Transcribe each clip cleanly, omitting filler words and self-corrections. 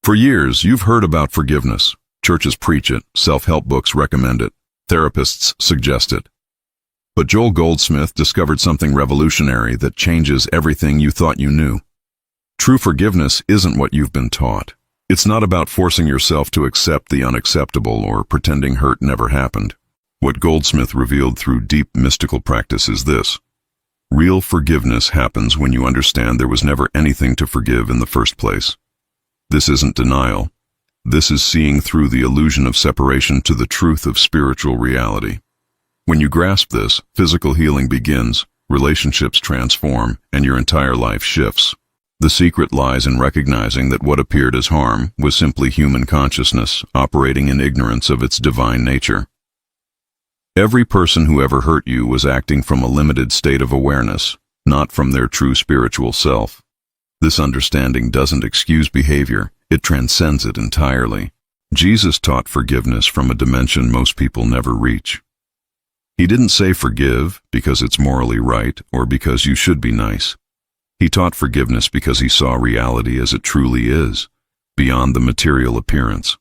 For years, you've heard about forgiveness. Churches preach it, self-help books recommend it, therapists suggest it. But Joel Goldsmith discovered something revolutionary that changes everything you thought you knew. True forgiveness isn't what you've been taught. It's not about forcing yourself to accept the unacceptable or pretending hurt never happened. What Goldsmith revealed through deep mystical practice is this: real forgiveness happens when you understand there was never anything to forgive in the first place. This isn't denial. This is seeing through the illusion of separation to the truth of spiritual reality. When you grasp this, physical healing begins, relationships transform, and your entire life shifts. The secret lies in recognizing that what appeared as harm was simply human consciousness operating in ignorance of its divine nature. Every person who ever hurt you was acting from a limited state of awareness, not from their true spiritual self. This understanding doesn't excuse behavior, it transcends it entirely. Jesus taught forgiveness from a dimension most people never reach. He didn't say forgive because it's morally right or because you should be nice. He taught forgiveness because he saw reality as it truly is, beyond the material appearance.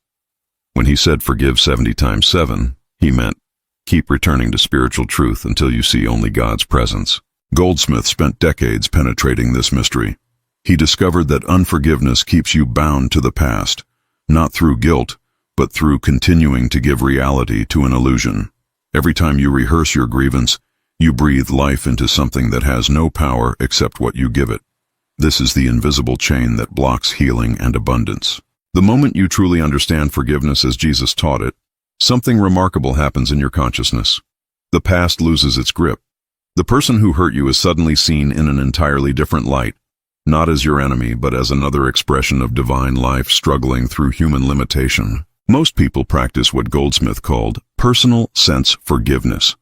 When he said forgive 70 times 7, he meant keep returning to spiritual truth until you see only God's presence. Goldsmith spent decades penetrating this mystery. He discovered that unforgiveness keeps you bound to the past, not through guilt, but through continuing to give reality to an illusion. Every time you rehearse your grievance, you breathe life into something that has no power except what you give it. This is the invisible chain that blocks healing and abundance. The moment you truly understand forgiveness as Jesus taught it, something remarkable happens in your consciousness. The past loses its grip. The person who hurt you is suddenly seen in an entirely different light, not as your enemy, but as another expression of divine life struggling through human limitation. Most people practice what Goldsmith called personal sense forgiveness.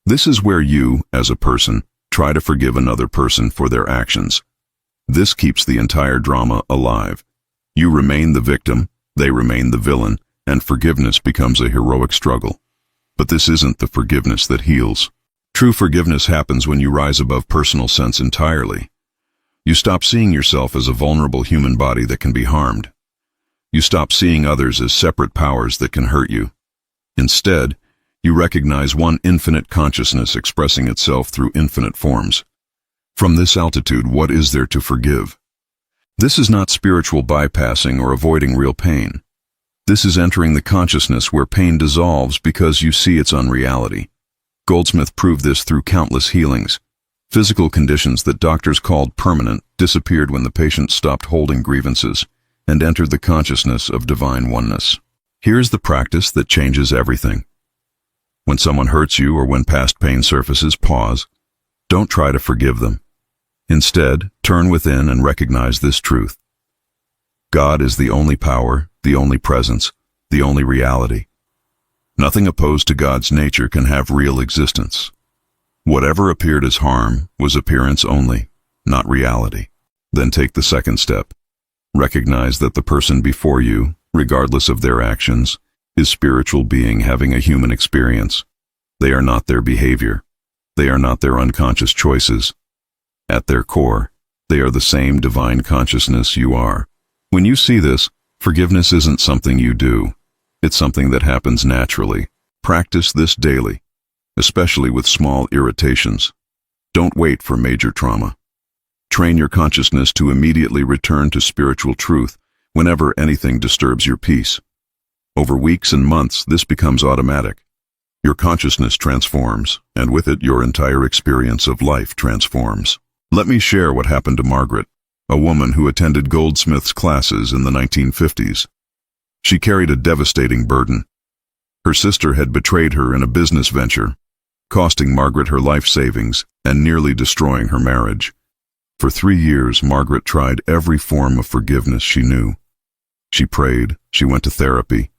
This is where you, as a person, try to forgive another person for their actions. This keeps the entire drama alive. You remain the victim, they remain the villain, and forgiveness becomes a heroic struggle. But this isn't the forgiveness that heals. True forgiveness happens when you rise above personal sense entirely. You stop seeing yourself as a vulnerable human body that can be harmed. You stop seeing others as separate powers that can hurt you. Instead, you recognize one infinite consciousness expressing itself through infinite forms. From this altitude, what is there to forgive? This is not spiritual bypassing or avoiding real pain. This is entering the consciousness where pain dissolves because you see its unreality. Goldsmith proved this through countless healings. Physical conditions that doctors called permanent disappeared when the patient stopped holding grievances and entered the consciousness of divine oneness. Here's the practice that changes everything. When someone hurts you or when past pain surfaces, pause. Don't try to forgive them. Instead, turn within and recognize this truth. God is the only power, the only presence, the only reality. Nothing opposed to God's nature can have real existence. Whatever appeared as harm was appearance only, not reality. Then take the second step. Recognize that the person before you, regardless of their actions, is spiritual being having a human experience. They are not their behavior. They are not their unconscious choices. At their core, they are the same divine consciousness you are. When you see this, forgiveness isn't something you do. It's something that happens naturally. Practice this daily, especially with small irritations. Don't wait for major trauma. Train your consciousness to immediately return to spiritual truth whenever anything disturbs your peace. Over weeks and months, this becomes automatic. Your consciousness transforms, and with it, your entire experience of life transforms. Let me share what happened to Margaret, a woman who attended Goldsmith's classes in the 1950s. She carried a devastating burden. Her sister had betrayed her in a business venture, costing Margaret her life savings and nearly destroying her marriage. For 3 years, Margaret tried every form of forgiveness she knew. She prayed, she went to therapy,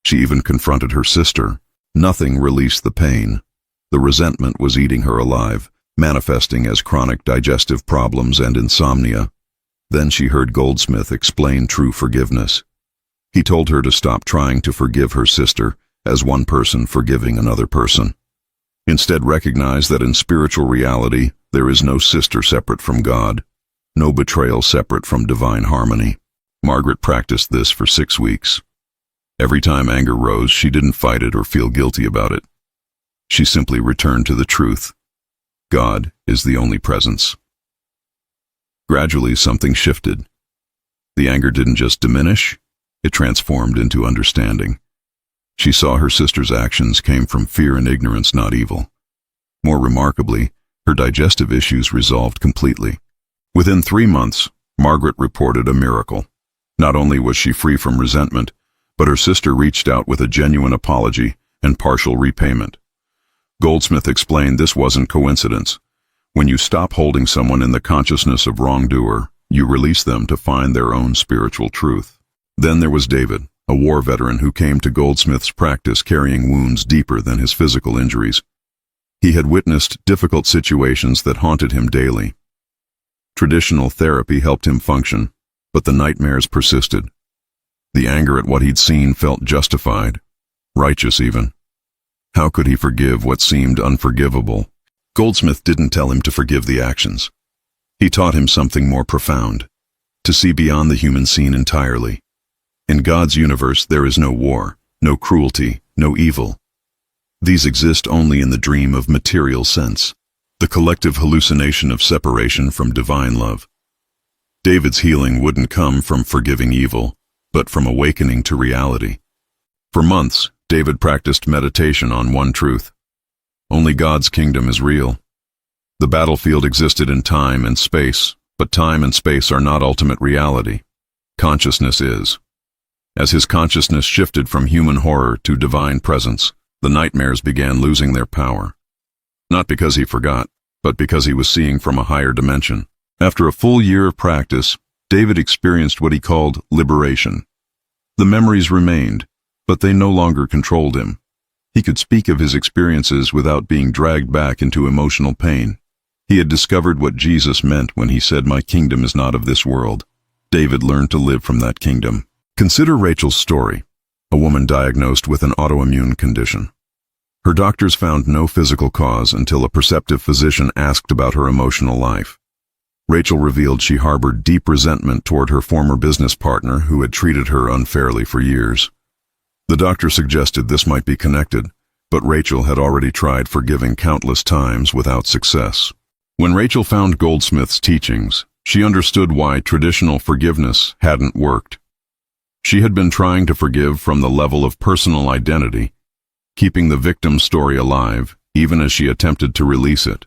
she even confronted her sister. Nothing released the pain. The resentment was eating her alive, manifesting as chronic digestive problems and insomnia. Then she heard Goldsmith explain true forgiveness. He told her to stop trying to forgive her sister as one person forgiving another person. Instead, recognize that in spiritual reality, there is no sister separate from God, no betrayal separate from divine harmony. Margaret practiced this for 6 weeks. Every time anger rose, she didn't fight it or feel guilty about it. She simply returned to the truth. God is the only presence. Gradually, something shifted. The anger didn't just diminish, it transformed into understanding. She saw her sister's actions came from fear and ignorance, not evil. More remarkably, her digestive issues resolved completely. Within 3 months, Margaret reported a miracle. Not only was she free from resentment, but her sister reached out with a genuine apology and partial repayment. Goldsmith explained this wasn't coincidence. When you stop holding someone in the consciousness of wrongdoer, you release them to find their own spiritual truth. Then there was David, a war veteran who came to Goldsmith's practice carrying wounds deeper than his physical injuries. He had witnessed difficult situations that haunted him daily. Traditional therapy helped him function, but the nightmares persisted. The anger at what he'd seen felt justified, righteous even. How could he forgive what seemed unforgivable? Goldsmith didn't tell him to forgive the actions. He taught him something more profound, to see beyond the human scene entirely. In God's universe, there is no war, no cruelty, no evil. These exist only in the dream of material sense, the collective hallucination of separation from divine love. David's healing wouldn't come from forgiving evil, but from awakening to reality. For months, David practiced meditation on one truth. Only God's kingdom is real. The battlefield existed in time and space, but time and space are not ultimate reality. Consciousness is. As his consciousness shifted from human horror to divine presence, the nightmares began losing their power. Not because he forgot, but because he was seeing from a higher dimension. After a full year of practice, David experienced what he called liberation. The memories remained, but they no longer controlled him. He could speak of his experiences without being dragged back into emotional pain. He had discovered what Jesus meant when he said, "My kingdom is not of this world." David learned to live from that kingdom. Consider Rachel's story, a woman diagnosed with an autoimmune condition. Her doctors found no physical cause until a perceptive physician asked about her emotional life. Rachel revealed she harbored deep resentment toward her former business partner who had treated her unfairly for years. The doctor suggested this might be connected, but Rachel had already tried forgiving countless times without success. When Rachel found Goldsmith's teachings, she understood why traditional forgiveness hadn't worked. She had been trying to forgive from the level of personal identity, keeping the victim's story alive, even as she attempted to release it.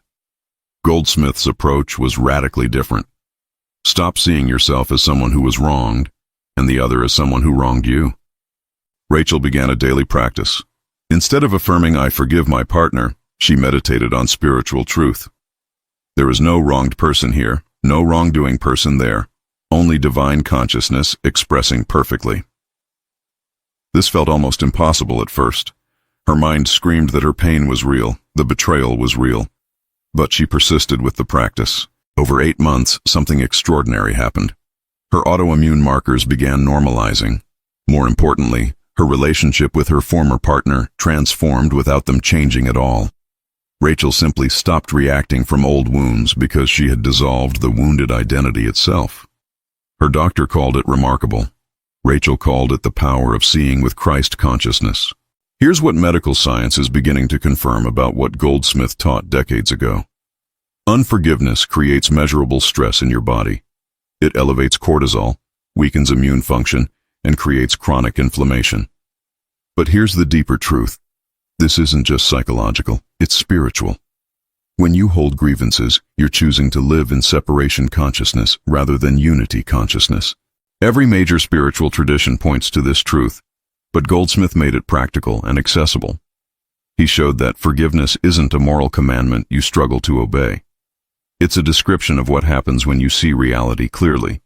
Goldsmith's approach was radically different. Stop seeing yourself as someone who was wronged, and the other as someone who wronged you. Rachel began a daily practice. Instead of affirming, "I forgive my partner," she meditated on spiritual truth. There is no wronged person here, no wrongdoing person there, only divine consciousness expressing perfectly. This felt almost impossible at first. Her mind screamed that her pain was real, the betrayal was real. But she persisted with the practice. Over 8 months, something extraordinary happened. Her autoimmune markers began normalizing. More importantly, her relationship with her former partner transformed without them changing at all. Rachel simply stopped reacting from old wounds because she had dissolved the wounded identity itself. Her doctor called it remarkable. Rachel called it the power of seeing with Christ consciousness. Here's what medical science is beginning to confirm about what Goldsmith taught decades ago. Unforgiveness creates measurable stress in your body. It elevates cortisol, weakens immune function, and creates chronic inflammation. But here's the deeper truth. This isn't just psychological, it's spiritual. When you hold grievances, you're choosing to live in separation consciousness rather than unity consciousness. Every major spiritual tradition points to this truth, but Goldsmith made it practical and accessible. He showed that forgiveness isn't a moral commandment you struggle to obey. It's a description of what happens when you see reality clearly.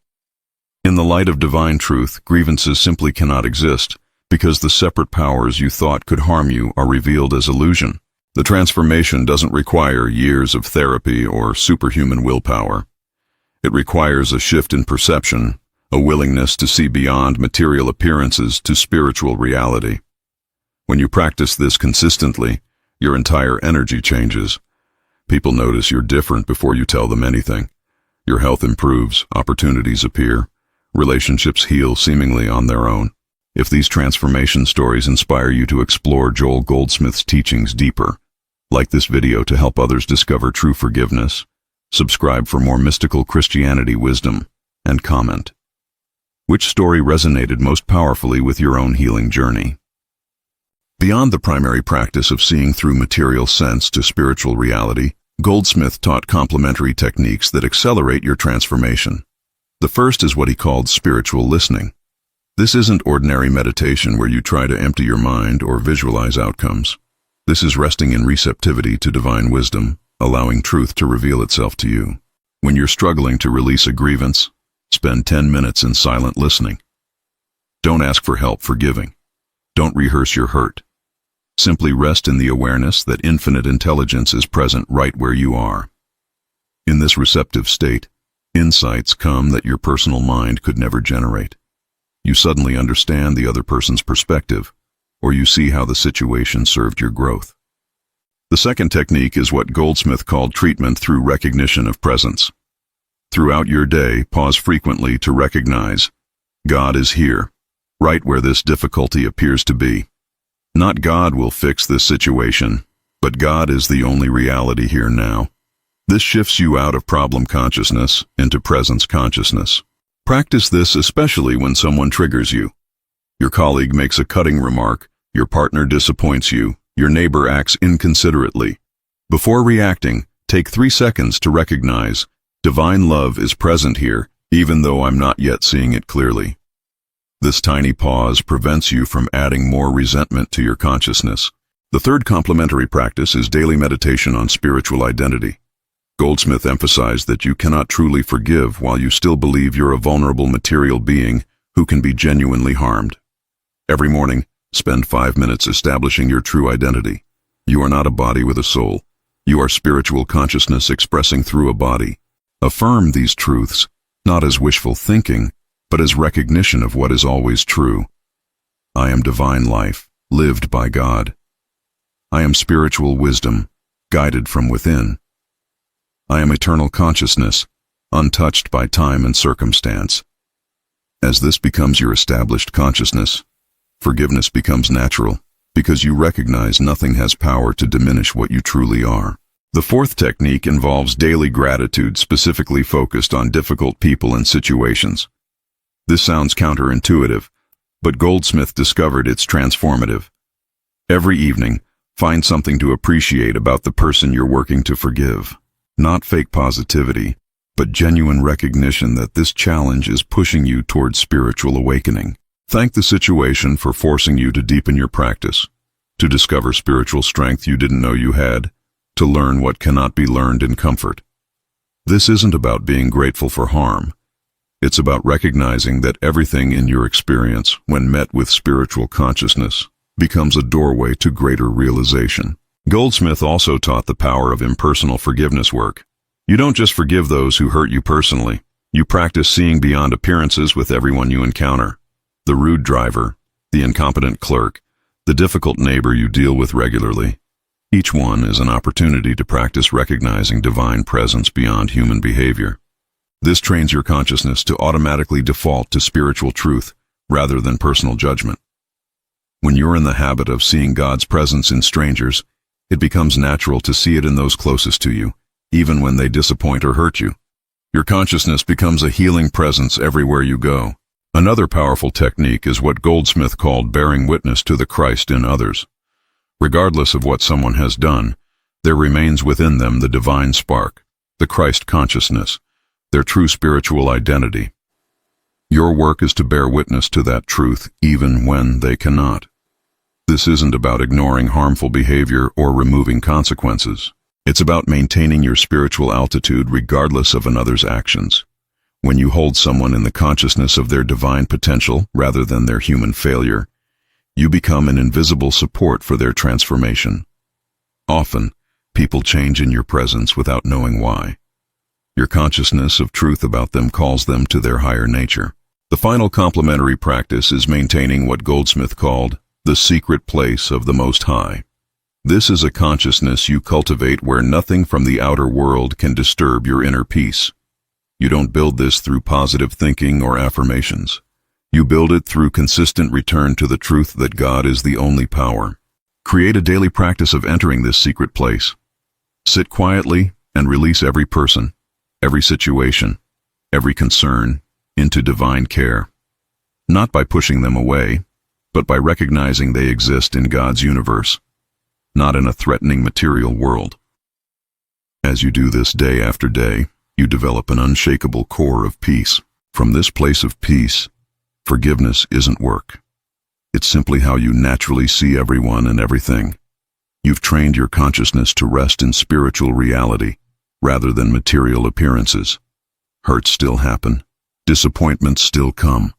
In the light of divine truth, grievances simply cannot exist, because the separate powers you thought could harm you are revealed as illusion. The transformation doesn't require years of therapy or superhuman willpower. It requires a shift in perception, a willingness to see beyond material appearances to spiritual reality. When you practice this consistently, your entire energy changes. People notice you're different before you tell them anything. Your health improves, opportunities appear, Relationships heal seemingly on their own. If these transformation stories inspire you to explore Joel Goldsmith's teachings deeper, like this video to help others discover true forgiveness, subscribe for more mystical Christianity wisdom, and comment. Which story resonated most powerfully with your own healing journey? Beyond the primary practice of seeing through material sense to spiritual reality, Goldsmith taught complementary techniques that accelerate your transformation. The first is what he called spiritual listening. This isn't ordinary meditation where you try to empty your mind or visualize outcomes. This is resting in receptivity to divine wisdom, allowing truth to reveal itself to you. When you're struggling to release a grievance, spend 10 minutes in silent listening. Don't ask for help forgiving. Don't rehearse your hurt. Simply rest in the awareness that infinite intelligence is present right where you are. In this receptive state, insights come that your personal mind could never generate. You suddenly understand the other person's perspective, or you see how the situation served your growth. The second technique is what Goldsmith called treatment through recognition of presence. Throughout your day, pause frequently to recognize, God is here, right where this difficulty appears to be. Not God will fix this situation, but God is the only reality here now. This shifts you out of problem consciousness into presence consciousness. Practice this especially when someone triggers you. Your colleague makes a cutting remark, your partner disappoints you, your neighbor acts inconsiderately. Before reacting, take 3 seconds to recognize, divine love is present here, even though I'm not yet seeing it clearly. This tiny pause prevents you from adding more resentment to your consciousness. The third complementary practice is daily meditation on spiritual identity. Goldsmith emphasized that you cannot truly forgive while you still believe you're a vulnerable material being who can be genuinely harmed. Every morning, spend 5 minutes establishing your true identity. You are not a body with a soul. You are spiritual consciousness expressing through a body. Affirm these truths, not as wishful thinking, but as recognition of what is always true. I am divine life, lived by God. I am spiritual wisdom, guided from within. I am eternal consciousness, untouched by time and circumstance. As this becomes your established consciousness, forgiveness becomes natural, because you recognize nothing has power to diminish what you truly are. The fourth technique involves daily gratitude specifically focused on difficult people and situations. This sounds counterintuitive, but Goldsmith discovered it's transformative. Every evening, find something to appreciate about the person you're working to forgive. Not fake positivity, but genuine recognition that this challenge is pushing you towards spiritual awakening. Thank the situation for forcing you to deepen your practice, to discover spiritual strength you didn't know you had, to learn what cannot be learned in comfort. This isn't about being grateful for harm. It's about recognizing that everything in your experience, when met with spiritual consciousness, becomes a doorway to greater realization. Goldsmith also taught the power of impersonal forgiveness work. You don't just forgive those who hurt you personally. You practice seeing beyond appearances with everyone you encounter. The rude driver, the incompetent clerk, the difficult neighbor you deal with regularly. Each one is an opportunity to practice recognizing divine presence beyond human behavior. This trains your consciousness to automatically default to spiritual truth rather than personal judgment. When you're in the habit of seeing God's presence in strangers, it becomes natural to see it in those closest to you, even when they disappoint or hurt you. Your consciousness becomes a healing presence everywhere you go. Another powerful technique is what Goldsmith called bearing witness to the Christ in others. Regardless of what someone has done, there remains within them the divine spark, the Christ consciousness, their true spiritual identity. Your work is to bear witness to that truth even when they cannot. This isn't about ignoring harmful behavior or removing consequences. It's about maintaining your spiritual altitude regardless of another's actions. When you hold someone in the consciousness of their divine potential rather than their human failure, you become an invisible support for their transformation. Often, people change in your presence without knowing why. Your consciousness of truth about them calls them to their higher nature. The final complementary practice is maintaining what Goldsmith called the secret place of the Most High. This is a consciousness you cultivate where nothing from the outer world can disturb your inner peace. You don't build this through positive thinking or affirmations. You build it through consistent return to the truth that God is the only power. Create a daily practice of entering this secret place. Sit quietly and release every person, every situation, every concern into divine care. Not by pushing them away, but by recognizing they exist in God's universe, not in a threatening material world. As you do this day after day, you develop an unshakable core of peace. From this place of peace, forgiveness isn't work. It's simply how you naturally see everyone and everything. You've trained your consciousness to rest in spiritual reality rather than material appearances. Hurts still happen, disappointments still come,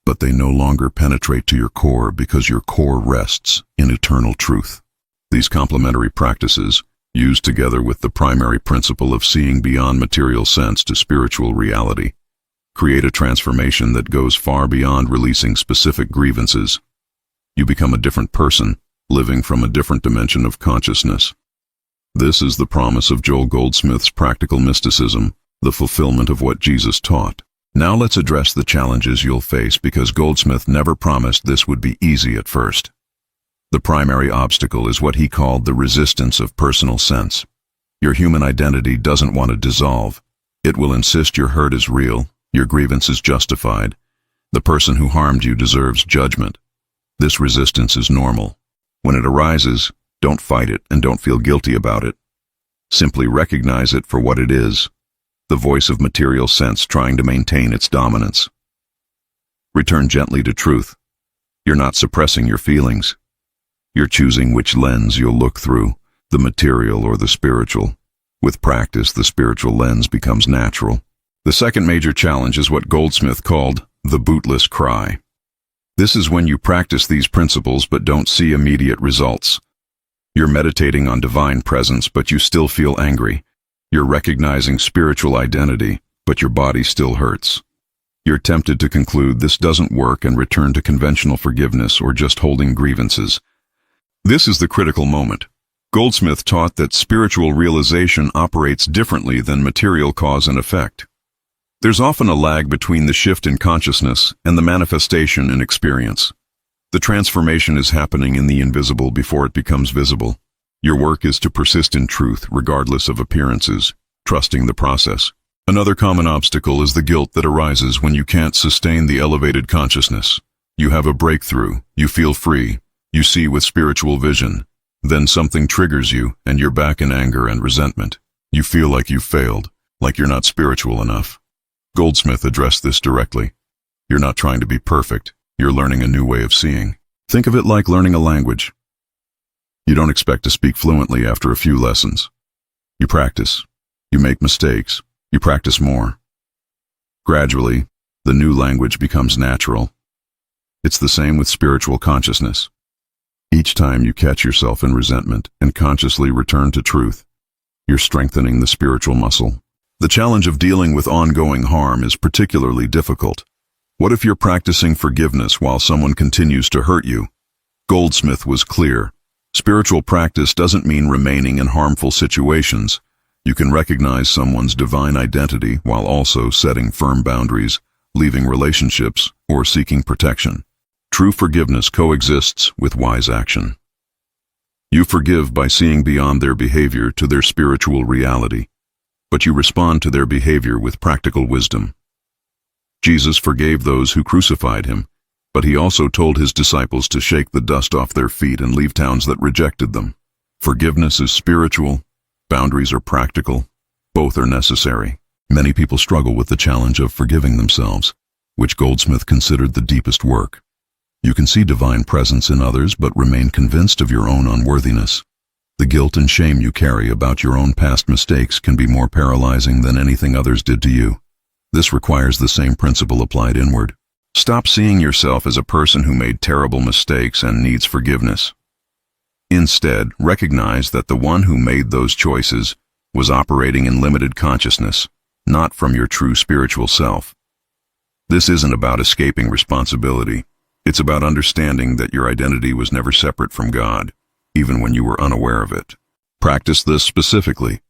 but they no longer penetrate to your core because your core rests in eternal truth. These complementary practices, used together with the primary principle of seeing beyond material sense to spiritual reality, create a transformation that goes far beyond releasing specific grievances. You become a different person, living from a different dimension of consciousness. This is the promise of Joel Goldsmith's practical mysticism, the fulfillment of what Jesus taught. Now let's address the challenges you'll face, because Goldsmith never promised this would be easy at first. The primary obstacle is what he called the resistance of personal sense. Your human identity doesn't want to dissolve. It will insist your hurt is real, your grievance is justified. The person who harmed you deserves judgment. This resistance is normal. When it arises, don't fight it and don't feel guilty about it. Simply recognize it for what it is, the voice of material sense trying to maintain its dominance. Return gently to truth. You're not suppressing your feelings. You're choosing which lens you'll look through, the material or the spiritual. With practice, the spiritual lens becomes natural. The second major challenge is what Goldsmith called the bootless cry. This is when you practice these principles but don't see immediate results. You're meditating on divine presence, but you still feel angry. You're recognizing spiritual identity, but your body still hurts. You're tempted to conclude this doesn't work and return to conventional forgiveness or just holding grievances. This is the critical moment. Goldsmith taught that spiritual realization operates differently than material cause and effect. There's often a lag between the shift in consciousness and the manifestation in experience. The transformation is happening in the invisible before it becomes visible. Your work is to persist in truth regardless of appearances, trusting the process. Another common obstacle is the guilt that arises when you can't sustain the elevated consciousness. You have a breakthrough, you feel free, you see with spiritual vision. Then something triggers you and you're back in anger and resentment. You feel like you've failed, like you're not spiritual enough. Goldsmith addressed this directly. You're not trying to be perfect, you're learning a new way of seeing. Think of it like learning a language. You don't expect to speak fluently after a few lessons. You practice, you make mistakes, you practice more. Gradually, the new language becomes natural. It's the same with spiritual consciousness. Each time you catch yourself in resentment and consciously return to truth, you're strengthening the spiritual muscle. The challenge of dealing with ongoing harm is particularly difficult. What if you're practicing forgiveness while someone continues to hurt you? Goldsmith was clear. Spiritual practice doesn't mean remaining in harmful situations. You can recognize someone's divine identity while also setting firm boundaries, leaving relationships, or seeking protection. True forgiveness coexists with wise action. You forgive by seeing beyond their behavior to their spiritual reality, but you respond to their behavior with practical wisdom. Jesus forgave those who crucified him, but he also told his disciples to shake the dust off their feet and leave towns that rejected them. Forgiveness is spiritual, boundaries are practical, both are necessary. Many people struggle with the challenge of forgiving themselves, which Goldsmith considered the deepest work. You can see divine presence in others but remain convinced of your own unworthiness. The guilt and shame you carry about your own past mistakes can be more paralyzing than anything others did to you. This requires the same principle applied inward. Stop seeing yourself as a person who made terrible mistakes and needs forgiveness. Instead, recognize that the one who made those choices was operating in limited consciousness, not from your true spiritual self. This isn't about escaping responsibility. It's about understanding that your identity was never separate from God, even when you were unaware of it. Practice this specifically.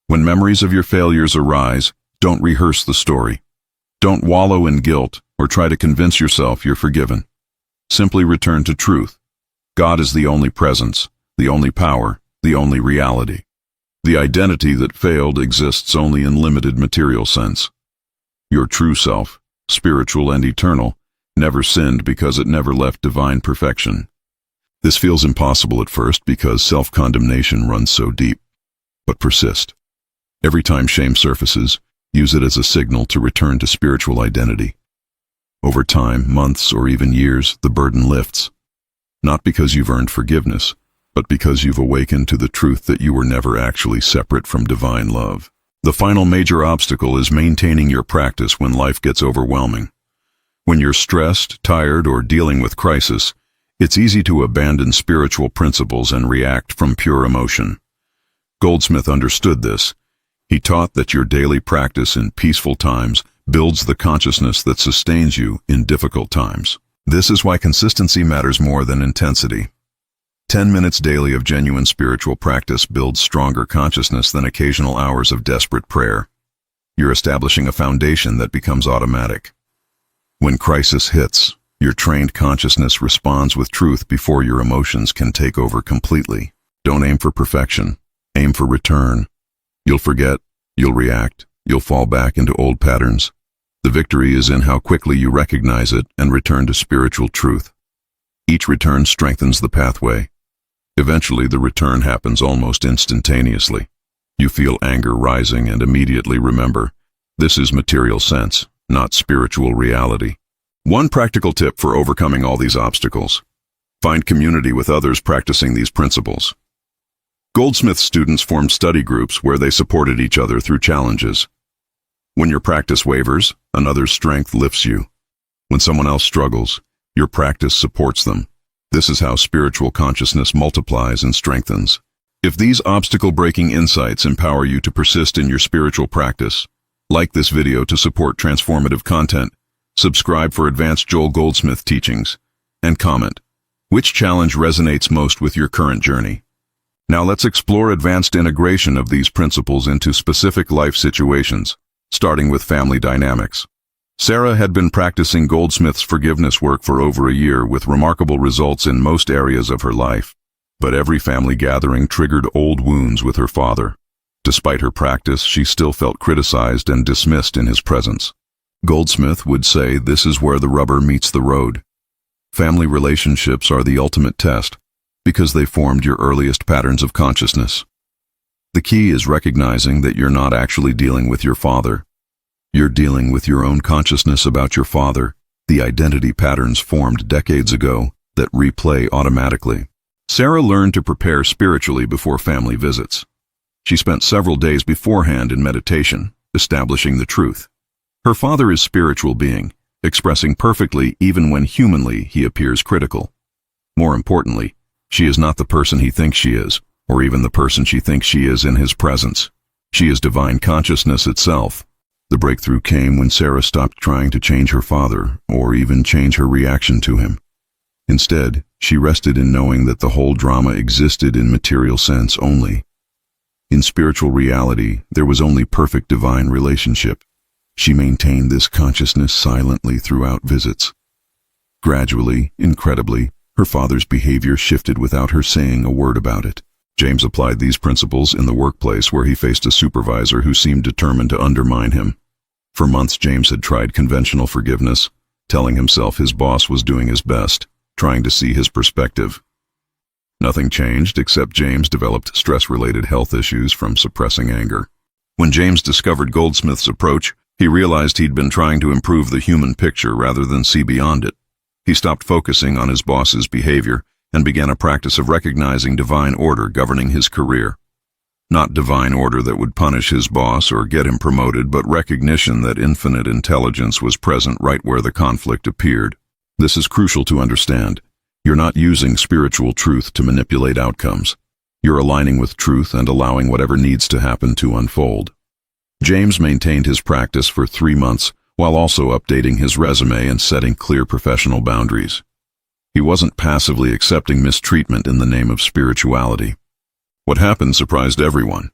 When memories of your failures arise, Don't rehearse the story. Don't wallow in guilt or try to convince yourself you're forgiven. Simply return to truth. God is the only presence, the only power, the only reality. The identity that failed exists only in limited material sense. Your true self, spiritual and eternal, never sinned because it never left divine perfection. This feels impossible at first because self-condemnation runs so deep. But persist. Every time shame surfaces, use it as a signal to return to spiritual identity. Over time, months, or even years, the burden lifts. Not because you've earned forgiveness, but because you've awakened to the truth that you were never actually separate from divine love. The final major obstacle is maintaining your practice when life gets overwhelming. When you're stressed, tired, or dealing with crisis, it's easy to abandon spiritual principles and react from pure emotion. Goldsmith understood this. He taught that your daily practice in peaceful times builds the consciousness that sustains you in difficult times. This is why consistency matters more than intensity. 10 minutes daily of genuine spiritual practice builds stronger consciousness than occasional hours of desperate prayer. You're establishing a foundation that becomes automatic. When crisis hits, your trained consciousness responds with truth before your emotions can take over completely. Don't aim for perfection. Aim for return. You'll forget, you'll react, you'll fall back into old patterns. The victory is in how quickly you recognize it and return to spiritual truth. Each return strengthens the pathway. Eventually, the return happens almost instantaneously. You feel anger rising and immediately remember, this is material sense, not spiritual reality. One practical tip for overcoming all these obstacles. Find community with others practicing these principles. Goldsmith students formed study groups where they supported each other through challenges. When your practice wavers, another's strength lifts you. When someone else struggles, your practice supports them. This is how spiritual consciousness multiplies and strengthens. If these obstacle-breaking insights empower you to persist in your spiritual practice, like this video to support transformative content, subscribe for advanced Joel Goldsmith teachings, and comment, which challenge resonates most with your current journey? Now let's explore advanced integration of these principles into specific life situations, starting with family dynamics. Sarah had been practicing Goldsmith's forgiveness work for over a year with remarkable results in most areas of her life. But every family gathering triggered old wounds with her father. Despite her practice, she still felt criticized and dismissed in his presence. Goldsmith would say this is where the rubber meets the road. Family relationships are the ultimate test because they formed your earliest patterns of consciousness. The key is recognizing that you're not actually dealing with your father. You're dealing with your own consciousness about your father, the identity patterns formed decades ago that replay automatically. Sarah learned to prepare spiritually before family visits. She spent several days beforehand in meditation, establishing the truth. Her father is a spiritual being, expressing perfectly even when humanly he appears critical. More importantly, she is not the person he thinks she is, or even the person she thinks she is in his presence. She is divine consciousness itself. The breakthrough came when Sarah stopped trying to change her father, or even change her reaction to him. Instead, she rested in knowing that the whole drama existed in material sense only. In spiritual reality, there was only perfect divine relationship. She maintained this consciousness silently throughout visits. Gradually, incredibly, her father's behavior shifted without her saying a word about it. James applied these principles in the workplace where he faced a supervisor who seemed determined to undermine him. For months, James had tried conventional forgiveness, telling himself his boss was doing his best, trying to see his perspective. Nothing changed except James developed stress-related health issues from suppressing anger. When James discovered Goldsmith's approach, he realized he'd been trying to improve the human picture rather than see beyond it. He stopped focusing on his boss's behavior and began a practice of recognizing divine order governing his career. Not divine order that would punish his boss or get him promoted, but recognition that infinite intelligence was present right where the conflict appeared. This is crucial to understand. You're not using spiritual truth to manipulate outcomes. You're aligning with truth and allowing whatever needs to happen to unfold. James maintained his practice for 3 months while also updating his resume and setting clear professional boundaries. He wasn't passively accepting mistreatment in the name of spirituality. What happened surprised everyone.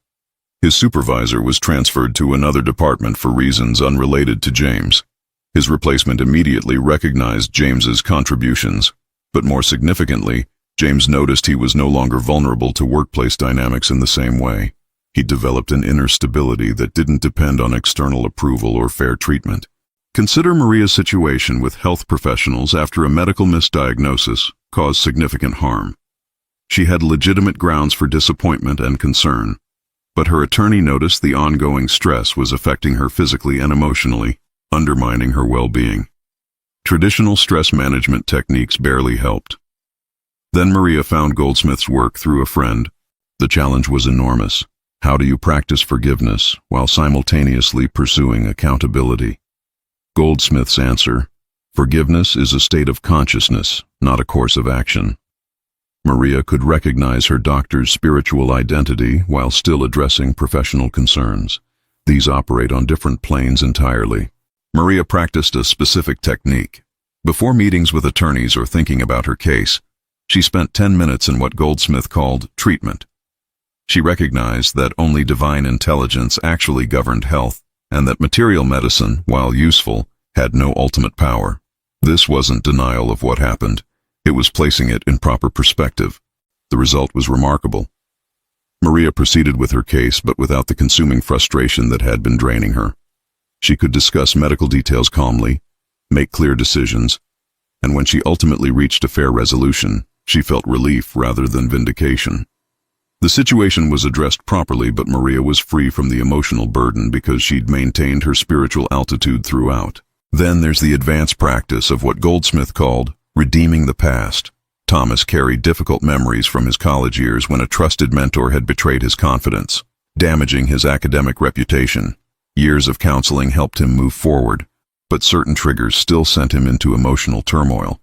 His supervisor was transferred to another department for reasons unrelated to James. His replacement immediately recognized James's contributions, but more significantly, James noticed he was no longer vulnerable to workplace dynamics in the same way. He developed an inner stability that didn't depend on external approval or fair treatment. Consider Maria's situation with health professionals after a medical misdiagnosis caused significant harm. She had legitimate grounds for disappointment and concern, but her attorney noticed the ongoing stress was affecting her physically and emotionally, undermining her well-being. Traditional stress management techniques barely helped. Then Maria found Goldsmith's work through a friend. The challenge was enormous. How do you practice forgiveness while simultaneously pursuing accountability? Goldsmith's answer: forgiveness is a state of consciousness, not a course of action. Maria could recognize her doctor's spiritual identity while still addressing professional concerns. These operate on different planes entirely. Maria practiced a specific technique. Before meetings with attorneys or thinking about her case, she spent 10 minutes in what Goldsmith called treatment. She recognized that only divine intelligence actually governed health, and that material medicine, while useful, had no ultimate power. This wasn't denial of what happened. It was placing it in proper perspective. The result was remarkable. Maria proceeded with her case, but without the consuming frustration that had been draining her. She could discuss medical details calmly, make clear decisions, and when she ultimately reached a fair resolution, she felt relief rather than vindication. The situation was addressed properly, but Maria was free from the emotional burden because she'd maintained her spiritual altitude throughout. Then there's the advanced practice of what Goldsmith called redeeming the past. Thomas carried difficult memories from his college years when a trusted mentor had betrayed his confidence, damaging his academic reputation. Years of counseling helped him move forward, but certain triggers still sent him into emotional turmoil.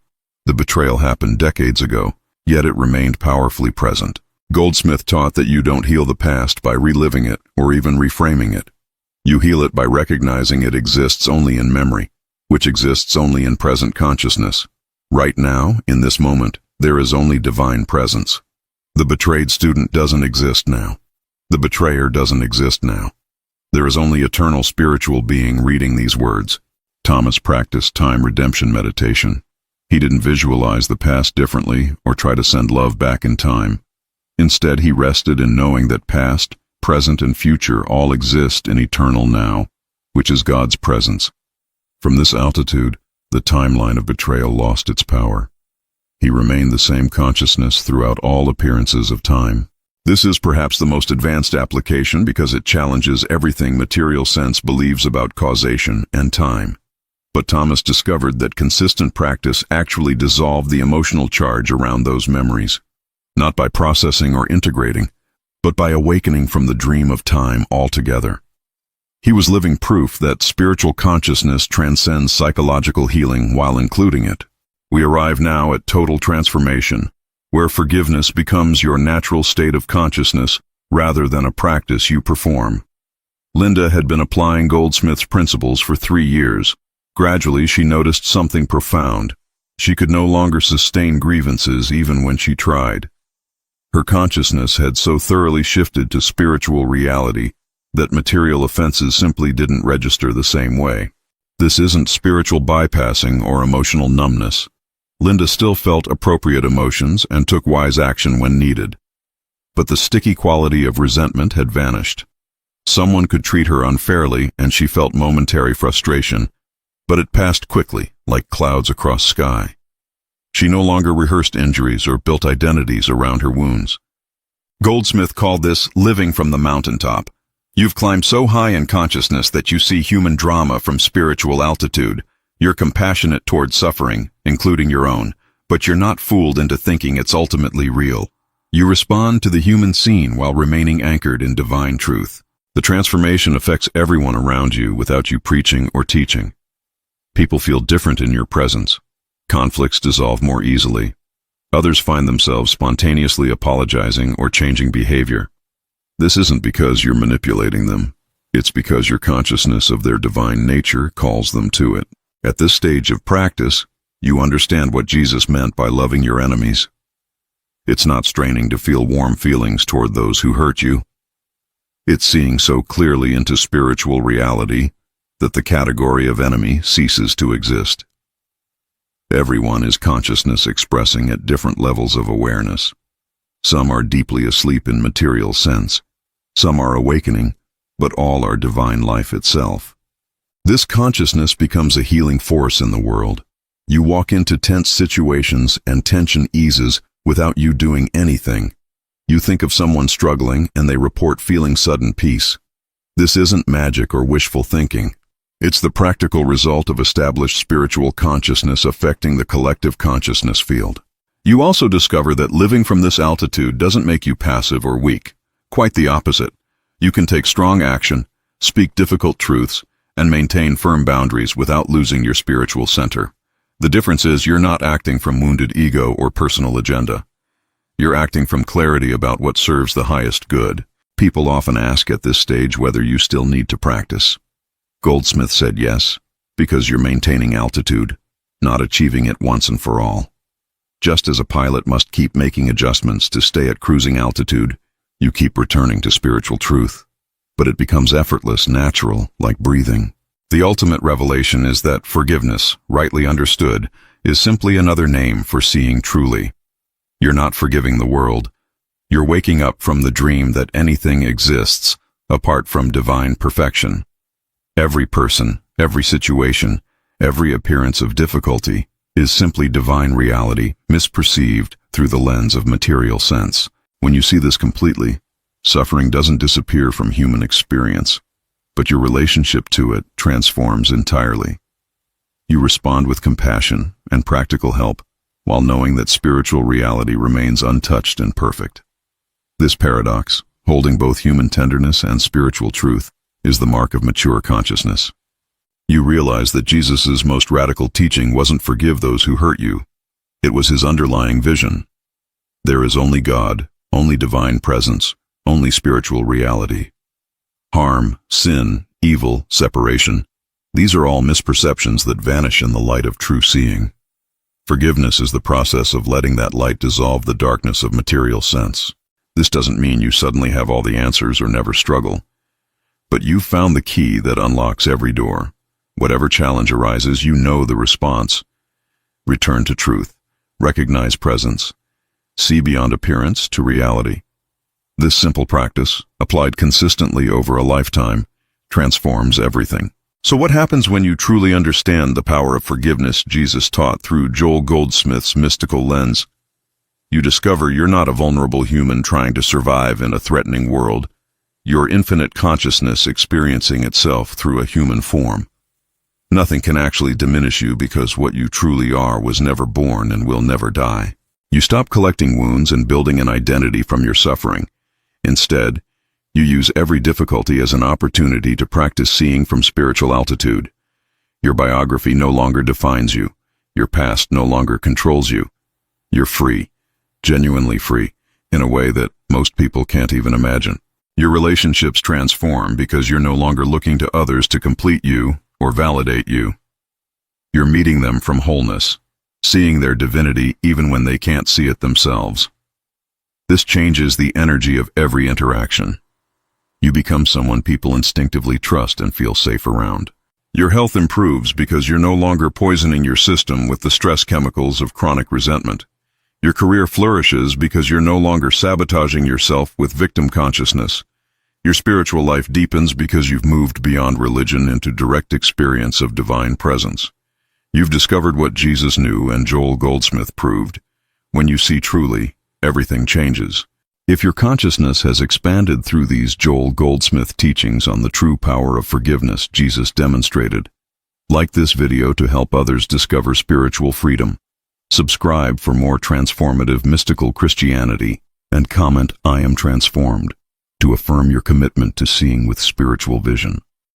The betrayal happened decades ago, yet it remained powerfully present. Goldsmith taught that you don't heal the past by reliving it or even reframing it. You heal it by recognizing it exists only in memory, which exists only in present consciousness. Right now, in this moment, there is only divine presence. The betrayed student doesn't exist now. The betrayer doesn't exist now. There is only eternal spiritual being reading these words. Thomas practiced time redemption meditation. He didn't visualize the past differently or try to send love back in time. Instead, he rested in knowing that past, present, and future all exist in eternal now, which is God's presence. From this altitude, the timeline of betrayal lost its power. He remained the same consciousness throughout all appearances of time. This is perhaps the most advanced application because it challenges everything material sense believes about causation and time. But Thomas discovered that consistent practice actually dissolved the emotional charge around those memories, not by processing or integrating, but by awakening from the dream of time altogether. He was living proof that spiritual consciousness transcends psychological healing while including it. We arrive now at total transformation, where forgiveness becomes your natural state of consciousness rather than a practice you perform. Linda had been applying Goldsmith's principles for 3 years. Gradually, she noticed something profound. She could no longer sustain grievances even when she tried. Her consciousness had so thoroughly shifted to spiritual reality that material offenses simply didn't register the same way. This isn't spiritual bypassing or emotional numbness. Linda still felt appropriate emotions and took wise action when needed. But the sticky quality of resentment had vanished. Someone could treat her unfairly and she felt momentary frustration, but it passed quickly, like clouds across sky. She no longer rehearsed injuries or built identities around her wounds. Goldsmith called this living from the mountaintop. You've climbed so high in consciousness that you see human drama from spiritual altitude. You're compassionate toward suffering, including your own, but you're not fooled into thinking it's ultimately real. You respond to the human scene while remaining anchored in divine truth. The transformation affects everyone around you without you preaching or teaching. People feel different in your presence. Conflicts dissolve more easily. Others find themselves spontaneously apologizing or changing behavior. This isn't because you're manipulating them. It's because your consciousness of their divine nature calls them to it. At this stage of practice, you understand what Jesus meant by loving your enemies. It's not straining to feel warm feelings toward those who hurt you. It's seeing so clearly into spiritual reality that the category of enemy ceases to exist. Everyone is consciousness expressing at different levels of awareness. Some are deeply asleep in material sense. Some are awakening, but all are divine life itself. This consciousness becomes a healing force in the world. You walk into tense situations and tension eases without you doing anything. You think of someone struggling and they report feeling sudden peace. This isn't magic or wishful thinking. It's the practical result of established spiritual consciousness affecting the collective consciousness field. You also discover that living from this altitude doesn't make you passive or weak. Quite the opposite. You can take strong action, speak difficult truths, and maintain firm boundaries without losing your spiritual center. The difference is you're not acting from wounded ego or personal agenda. You're acting from clarity about what serves the highest good. People often ask at this stage whether you still need to practice. Goldsmith said yes, because you're maintaining altitude, not achieving it once and for all. Just as a pilot must keep making adjustments to stay at cruising altitude, you keep returning to spiritual truth. But it becomes effortless, natural, like breathing. The ultimate revelation is that forgiveness, rightly understood, is simply another name for seeing truly. You're not forgiving the world. You're waking up from the dream that anything exists apart from divine perfection. Every person, every situation, every appearance of difficulty is simply divine reality misperceived through the lens of material sense. When you see this completely, suffering doesn't disappear from human experience, but your relationship to it transforms entirely. You respond with compassion and practical help, while knowing that spiritual reality remains untouched and perfect. This paradox, holding both human tenderness and spiritual truth, is the mark of mature consciousness. You realize that Jesus' most radical teaching wasn't forgive those who hurt you. It was his underlying vision. There is only God, only divine presence, only spiritual reality. Harm, sin, evil, separation, these are all misperceptions that vanish in the light of true seeing. Forgiveness is the process of letting that light dissolve the darkness of material sense. This doesn't mean you suddenly have all the answers or never struggle. But you've found the key that unlocks every door. Whatever challenge arises, you know the response. Return to truth. Recognize presence. See beyond appearance to reality. This simple practice, applied consistently over a lifetime, transforms everything. So what happens when you truly understand the power of forgiveness Jesus taught through Joel Goldsmith's mystical lens? You discover you're not a vulnerable human trying to survive in a threatening world. You're infinite consciousness experiencing itself through a human form. Nothing can actually diminish you because what you truly are was never born and will never die. You stop collecting wounds and building an identity from your suffering. Instead, you use every difficulty as an opportunity to practice seeing from spiritual altitude. Your biography no longer defines you. Your past no longer controls you. You're free, genuinely free, in a way that most people can't even imagine. Your relationships transform because you're no longer looking to others to complete you or validate you. You're meeting them from wholeness, seeing their divinity even when they can't see it themselves. This changes the energy of every interaction. You become someone people instinctively trust and feel safe around. Your health improves because you're no longer poisoning your system with the stress chemicals of chronic resentment. Your career flourishes because you're no longer sabotaging yourself with victim consciousness. Your spiritual life deepens because you've moved beyond religion into direct experience of divine presence. You've discovered what Jesus knew and Joel Goldsmith proved. When you see truly, everything changes. If your consciousness has expanded through these Joel Goldsmith teachings on the true power of forgiveness Jesus demonstrated, like this video to help others discover spiritual freedom. Subscribe for more transformative mystical Christianity, and comment "I am transformed" to affirm your commitment to seeing with spiritual vision.